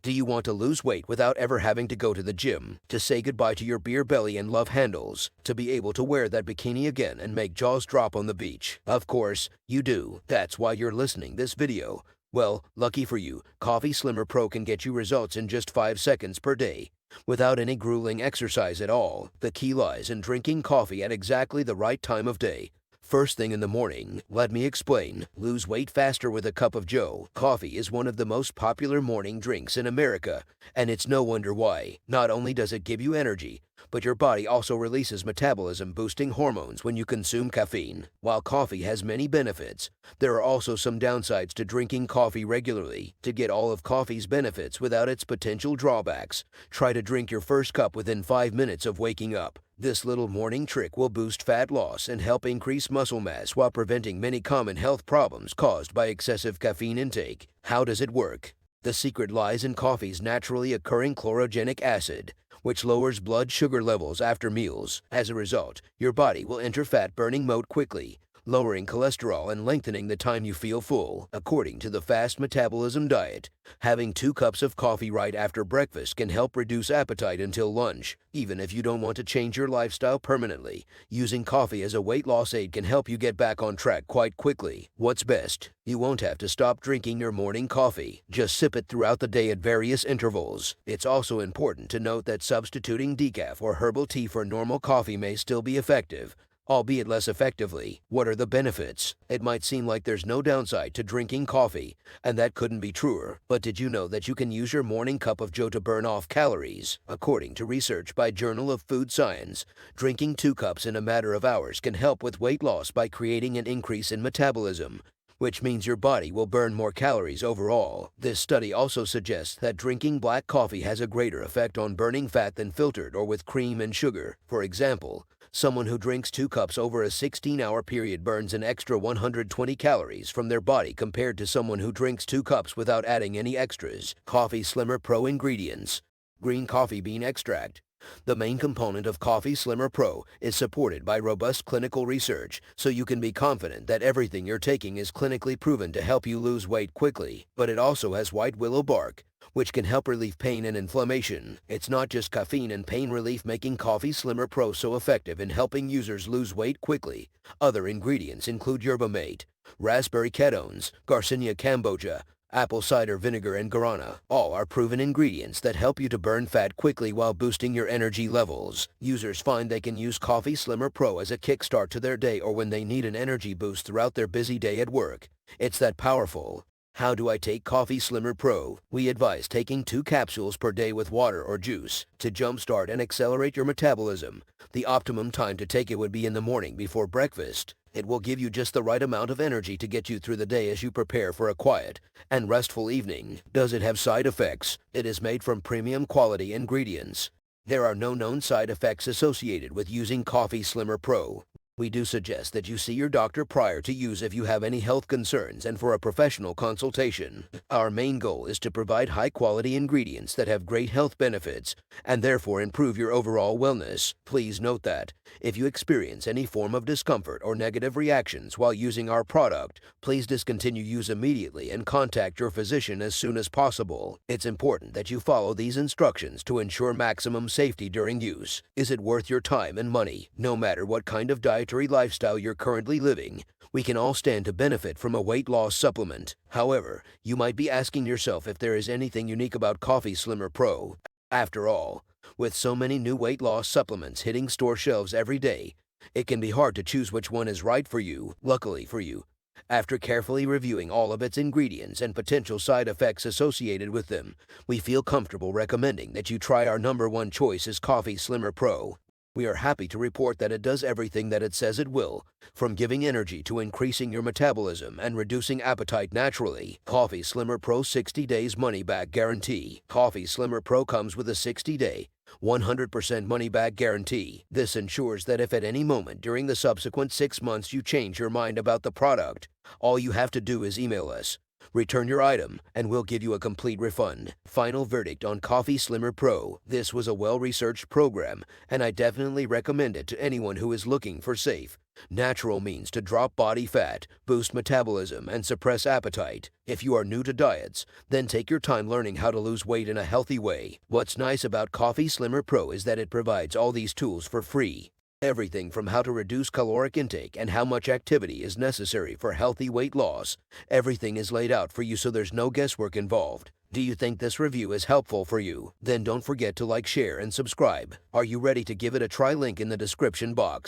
Do you want to lose weight without ever having to go to the gym, to say goodbye to your beer belly and love handles, to be able to wear that bikini again and make jaws drop on the beach? Of course, you do. That's why you're listening this video. Well, lucky for you, Coffee Slimmer Pro can get you results in just 5 seconds per day, without any grueling exercise at all. The key lies in drinking coffee at exactly the right time of day. First thing in the morning. Let me explain. Lose weight faster with a cup of Joe. Coffee is one of the most popular morning drinks in America, and it's no wonder why. Not only does it give you energy, but your body also releases metabolism-boosting hormones when you consume caffeine. While coffee has many benefits, there are also some downsides to drinking coffee regularly. To get all of coffee's benefits without its potential drawbacks, try to drink your first cup within 5 minutes of waking up. This little morning trick will boost fat loss and help increase muscle mass while preventing many common health problems caused by excessive caffeine intake. How does it work? The secret lies in coffee's naturally occurring chlorogenic acid, which lowers blood sugar levels after meals. As a result, your body will enter fat-burning mode quickly, lowering cholesterol and lengthening the time you feel full. According to the fast metabolism diet, having 2 cups of coffee right after breakfast can help reduce appetite until lunch. Even if you don't want to change your lifestyle permanently, using coffee as a weight loss aid can help you get back on track quite quickly. What's best? You won't have to stop drinking your morning coffee. Just sip it throughout the day at various intervals. It's also important to note that substituting decaf or herbal tea for normal coffee may still be effective, albeit less effectively. What are the benefits? It might seem like there's no downside to drinking coffee, and that couldn't be truer. But did you know that you can use your morning cup of Joe to burn off calories? According to research by Journal of Food Science, drinking 2 cups in a matter of hours can help with weight loss by creating an increase in metabolism, which means your body will burn more calories overall. This study also suggests that drinking black coffee has a greater effect on burning fat than filtered or with cream and sugar. For example, someone who drinks 2 cups over a 16-hour period burns an extra 120 calories from their body compared to someone who drinks 2 cups without adding any extras. Coffee Slimmer Pro ingredients. Green coffee bean extract. The main component of Coffee Slimmer Pro is supported by robust clinical research, so you can be confident that everything you're taking is clinically proven to help you lose weight quickly. But it also has white willow bark, which can help relieve pain and inflammation. It's not just caffeine and pain relief making Coffee Slimmer Pro so effective in helping users lose weight quickly. Other ingredients include yerba mate, raspberry ketones, Garcinia cambogia, apple cider vinegar, and guarana. All are proven ingredients that help you to burn fat quickly while boosting your energy levels. Users find they can use Coffee Slimmer Pro as a kickstart to their day or when they need an energy boost throughout their busy day at work. It's that powerful. How do I take Coffee Slimmer Pro? We advise taking 2 capsules per day with water or juice to jumpstart and accelerate your metabolism. The optimum time to take it would be in the morning before breakfast. It will give you just the right amount of energy to get you through the day as you prepare for a quiet and restful evening. Does it have side effects? It is made from premium quality ingredients. There are no known side effects associated with using Coffee Slimmer Pro. We do suggest that you see your doctor prior to use if you have any health concerns and for a professional consultation. Our main goal is to provide high-quality ingredients that have great health benefits and therefore improve your overall wellness. Please note that if you experience any form of discomfort or negative reactions while using our product, please discontinue use immediately and contact your physician as soon as possible. It's important that you follow these instructions to ensure maximum safety during use. Is it worth your time and money? No matter what kind of dietary lifestyle you're currently living, we can all stand to benefit from a weight loss supplement. However, you might be asking yourself if there is anything unique about Coffee Slimmer Pro. After all, with so many new weight loss supplements hitting store shelves every day, it can be hard to choose which one is right for you. Luckily for you, after carefully reviewing all of its ingredients and potential side effects associated with them, we feel comfortable recommending that you try our #1 choice as Coffee Slimmer Pro. We are happy to report that it does everything that it says it will, from giving energy to increasing your metabolism and reducing appetite naturally. Coffee Slimmer Pro 60 days money-back guarantee. Coffee Slimmer Pro comes with a 60-day, 100% money-back guarantee. This ensures that if at any moment during the subsequent 6 months you change your mind about the product, all you have to do is email us. Return your item, and we'll give you a complete refund. Final verdict on Coffee Slimmer Pro. This was a well-researched program, and I definitely recommend it to anyone who is looking for safe, natural means to drop body fat, boost metabolism, and suppress appetite. If you are new to diets, then take your time learning how to lose weight in a healthy way. What's nice about Coffee Slimmer Pro is that it provides all these tools for free. Everything from how to reduce caloric intake and how much activity is necessary for healthy weight loss. Everything is laid out for you so there's no guesswork involved. Do you think this review is helpful for you? Then don't forget to like, share, and subscribe. Are you ready to give it a try? Link in the description box.